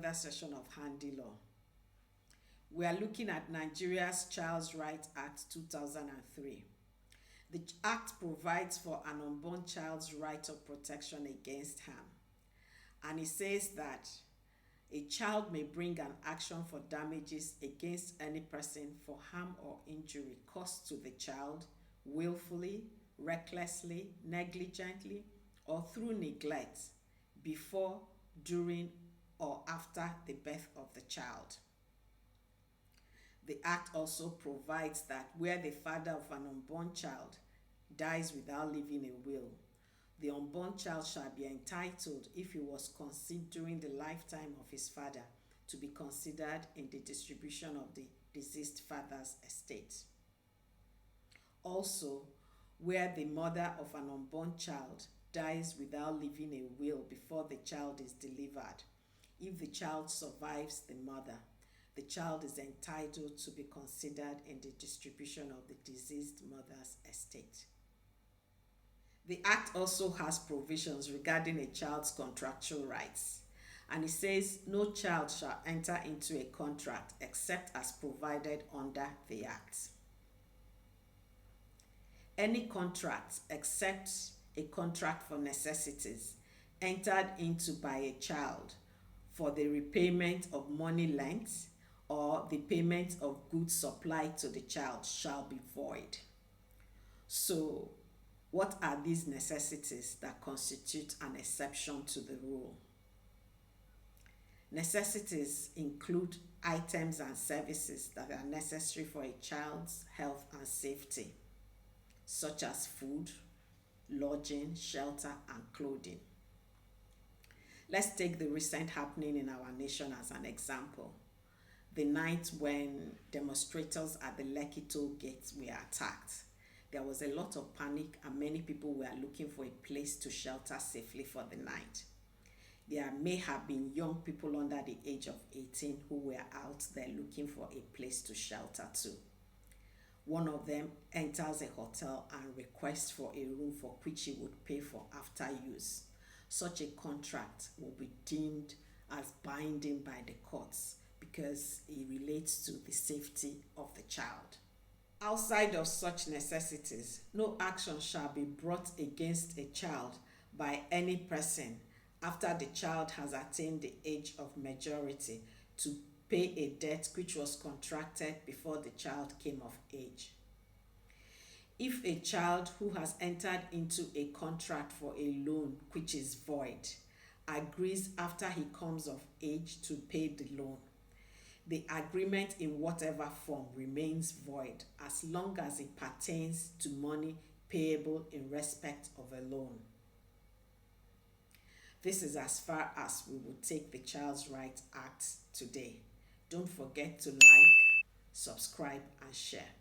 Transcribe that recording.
another session of Handy Law. We are looking at Nigeria's Child's Rights Act 2003. The act provides for an unborn child's right of protection against harm. And it says that a child may bring an action for damages against any person for harm or injury caused to the child willfully, recklessly, negligently, or through neglect before, during, or after the birth of the child. The act also provides that where the father of an unborn child dies without leaving a will, the unborn child shall be entitled, if he was conceived during the lifetime of his father, to be considered in the distribution of the deceased father's estate. Also, where the mother of an unborn child dies without leaving a will before the child is delivered, if the child survives the mother, the child is entitled to be considered in the distribution of the deceased mother's estate. The Act also has provisions regarding a child's contractual rights, and it says no child shall enter into a contract except as provided under the Act. Any contract except a contract for necessities entered into by a child for the repayment of money lent or the payment of goods supplied to the child shall be void. So, what are these necessities that constitute an exception to the rule? Necessities include items and services that are necessary for a child's health and safety, such as food, lodging, shelter, and clothing. Let's take the recent happening in our nation as an example. The night when demonstrators at the Lekki toll gate were attacked, there was a lot of panic and many people were looking for a place to shelter safely for the night. There may have been young people under the age of 18 who were out there looking for a place to shelter too. One of them enters a hotel and requests for a room for which he would pay for after use. Such a contract will be deemed as binding by the courts because it relates to the safety of the child. Outside of such necessities, no action shall be brought against a child by any person after the child has attained the age of majority to pay a debt which was contracted before the child came of age. If a child who has entered into a contract for a loan which is void agrees after he comes of age to pay the loan, the agreement in whatever form remains void as long as it pertains to money payable in respect of a loan. This is as far as we will take the Child's Rights Act today. Don't forget to like, subscribe, and share.